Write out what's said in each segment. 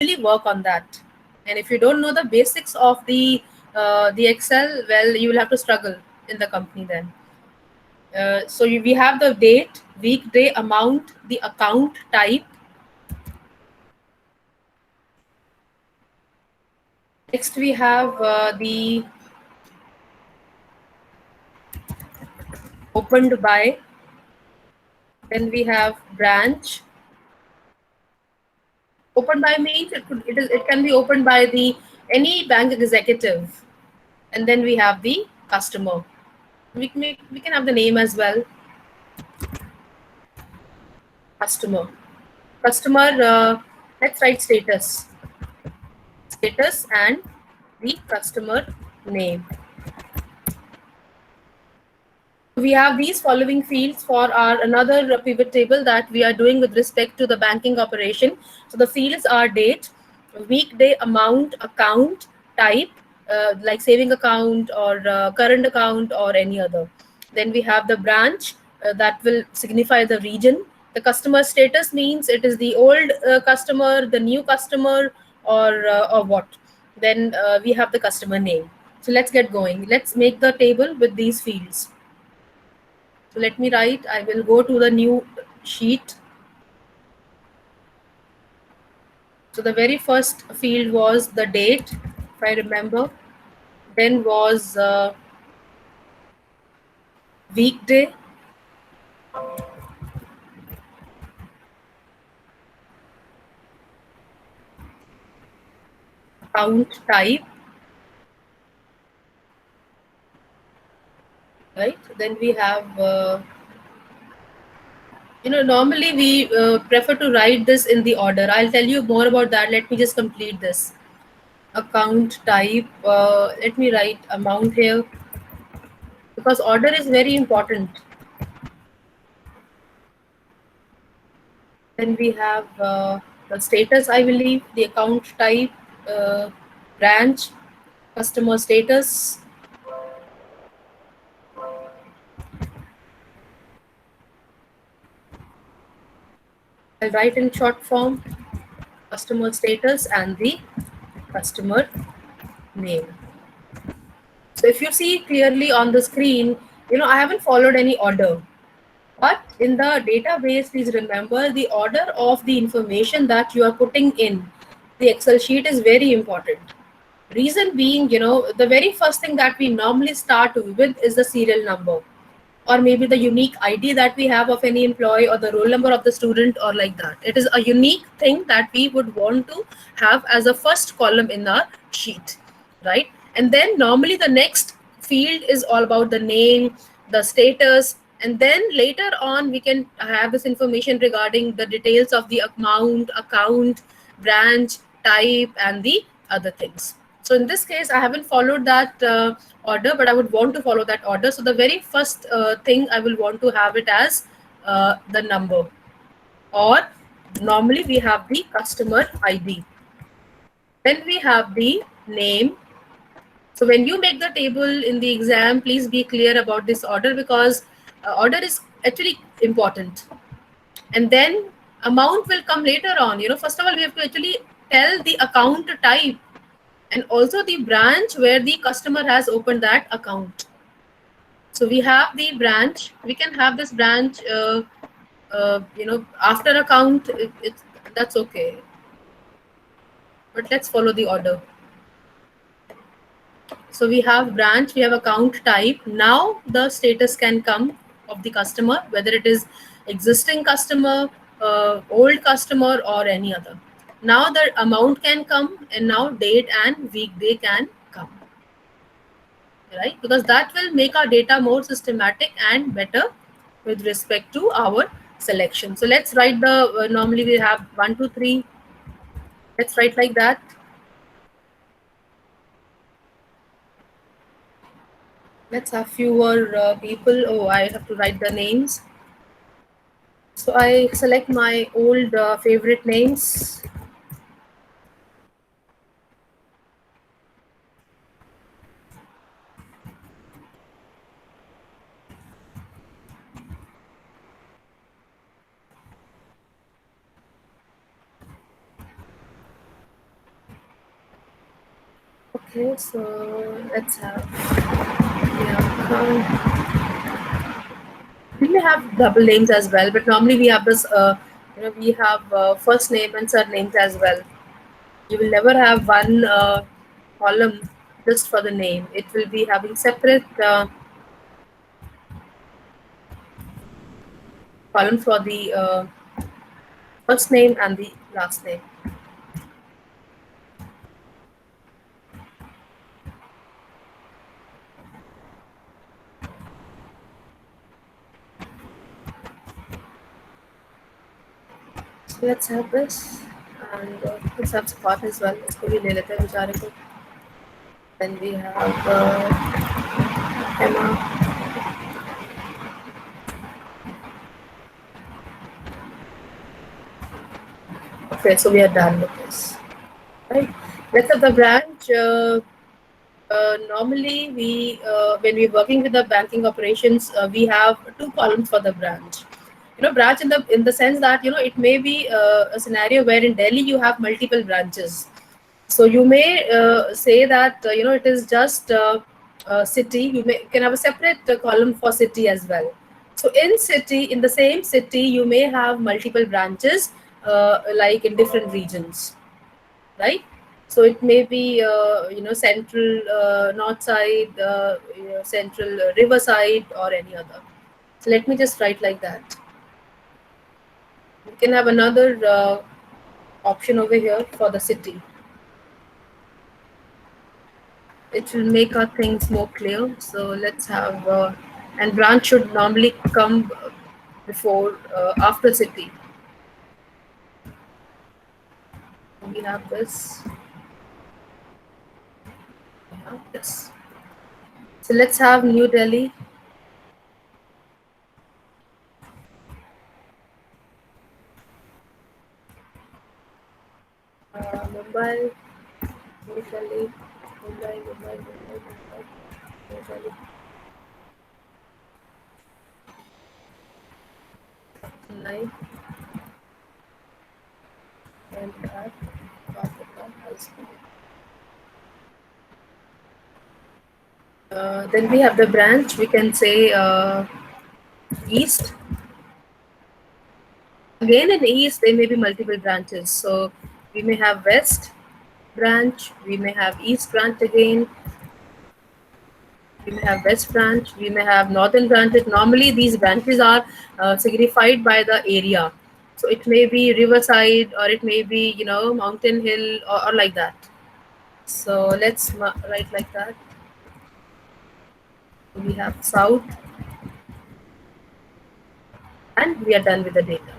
really work on that. And if you don't know the basics of the Excel, well, you will have to struggle in the company then. We have the date, weekday, amount, the account type. Next, we have the opened by. Then we have branch. Opened by means it can be opened by the any bank executive. And then we have the customer. We can have the name as well. Customer. Customer. Let's write status. Status and the customer name. We have these following fields for our another pivot table that we are doing with respect to the banking operation. So the fields are date, weekday, amount, account, type, like saving account or current account or any other. Then we have the branch that will signify the region. The customer status means it is the old customer, the new customer, or what. Then we have the customer name. So let's get going. Let's make the table with these fields. So let me write, I will go to the new sheet. So the very first field was the date, if I remember. Then was weekday, account type, right? Then we have, normally we prefer to write this in the order. I'll tell you more about that. Let me just complete this. Account type, let me write amount here because order is very important. Then we have the status, I believe, the account type, uh, branch, customer status. I'll write in short form customer status and the customer name. So if you see clearly on the screen, I haven't followed any order. But in the database, please remember the order of the information that you are putting in the Excel sheet is very important. Reason being, the very first thing that we normally start with is the serial number, or maybe the unique ID that we have of any employee, or the roll number of the student, or like that. It is a unique thing that we would want to have as a first column in our sheet, right? And then normally the next field is all about the name, the status, and then later on we can have this information regarding the details of the amount, account, branch, type, and the other things. So in this case, I haven't followed that order, but I would want to follow that order. So the very first thing I will want to have it as the number, or normally we have the customer ID. Then we have the name. So when you make the table in the exam, please be clear about this order because order is actually important. And then amount will come later on. First of all, we have to actually tell the account type and also the branch where the customer has opened that account. So we have the branch. We can have this branch, after account. That's okay. But let's follow the order. So we have branch, we have account type. Now the status can come of the customer, whether it is existing customer, old customer, or any other. Now the amount can come, and now date and weekday can come, right? Because that will make our data more systematic and better with respect to our selection. So let's write the, normally we have 1, 2, 3. Let's write like that. Let's have fewer people. Oh, I have to write the names. So I select my old favorite names. Okay, so let's have account. We may have double names as well, but normally we have this. We have first name and surnames as well. You will never have one column just for the name. It will be having separate column for the first name and the last name. So let's have this, and let's have support as well. इसको भी ले लेते हैं बेचारे को. Then we have Emma. Okay, so we are done with this. Right. Let's have the branch. Normally, when we're working with the banking operations, we have two columns for the branch. Branch in the sense that it may be a scenario where in Delhi you have multiple branches. So you may say that it is just city. Can have a separate column for city as well. So in the same city, you may have multiple branches, like in different regions, right? So it may be central north side, central river side, or any other. So let me just write like that. We can have another option over here for the city. It will make our things more clear. So let's have and branch should normally come before after city. We have this. We have this. So let's have New Delhi. Mumbai, New Delhi, Mumbai, Mumbai, Mumbai, Mumbai, New Delhi. Chennai and that Kolkata High School. Then we have the branch. We can say East. Again in East, there may be multiple branches. So we may have West branch. We may have East branch again. We may have West branch. We may have Northern branches. Normally, these branches are signified by the area. So it may be Riverside, or it may be Mountain Hill, or like that. So let's write like that. We have South, and we are done with the data.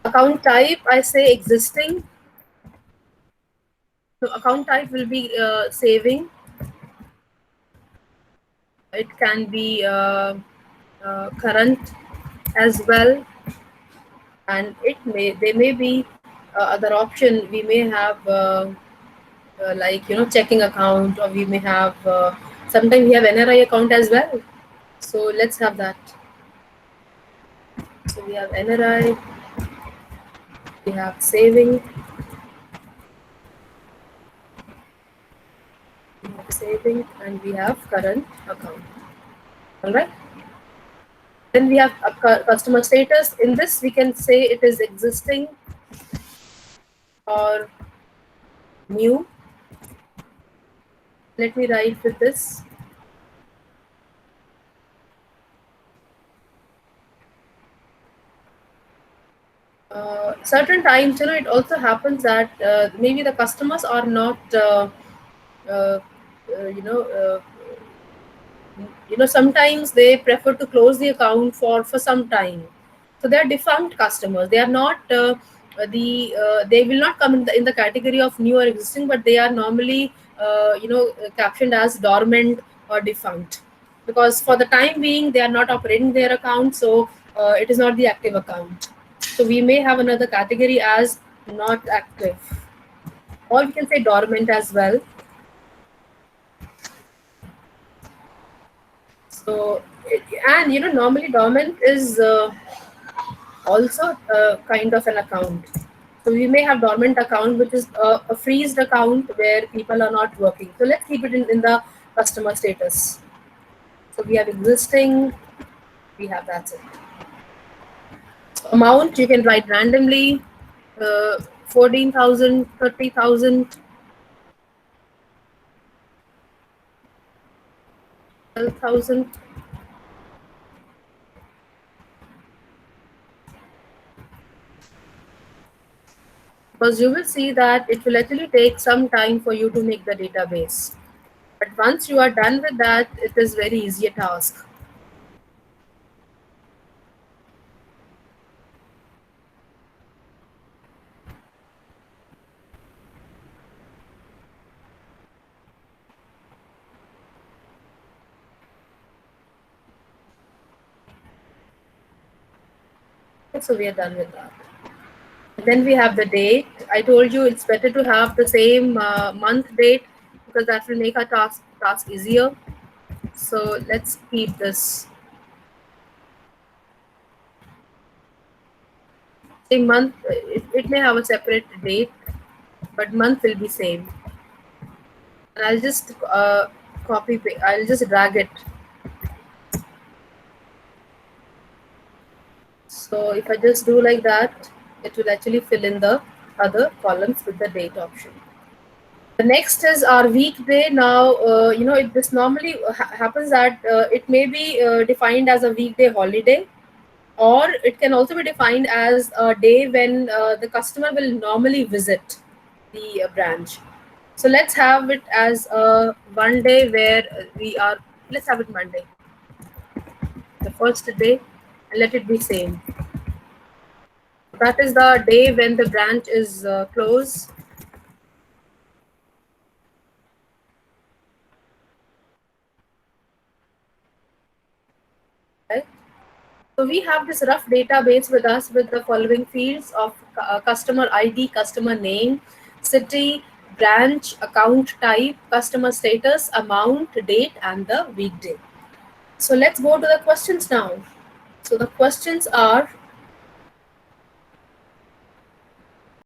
Account type, I say existing. So account type will be saving. It can be current as well, and there may be other option. We may have like checking account, or we may have sometimes we have NRI account as well. So let's have that. So we have NRI, we have saving, and we have current account. All right. Then we have a customer status. In this, we can say it is existing or new. Let me write with this. Certain times, it also happens that maybe the customers are not, uh, uh, sometimes they prefer to close the account for some time. So they are defunct customers. They are not they will not come in the category of new or existing, but they are normally captioned as dormant or defunct, because for the time being they are not operating their account. So it is not the active account. So we may have another category as not active, or we can say dormant as well. So, and normally dormant is also kind of an account. So we may have dormant account, which is a freezed account where people are not working. So let's keep it in the customer status. So we have existing, we have that's it. So amount you can write randomly, 14,000, 30,000, 12,000. Because you will see that it will actually take some time for you to make the database. But once you are done with that, it is very easy a task. So we are done with that. Then we have the date. I told you it's better to have the same month date because that will make our task easier. So let's keep this same month. It may have a separate date, but month will be same. And I'll just I'll just drag it. So if I just do like that, it will actually fill in the other columns with the date option. The next is our weekday. Now, this normally happens that it may be defined as a weekday holiday, or it can also be defined as a day when the customer will normally visit the branch. So let's have it as one day where let's have it Monday, the first day, and let it be same. That is the day when the branch is closed. Right? So we have this rough database with us with the following fields of customer ID, customer name, city, branch, account type, customer status, amount, date, and the weekday. So let's go to the questions now. So the questions are,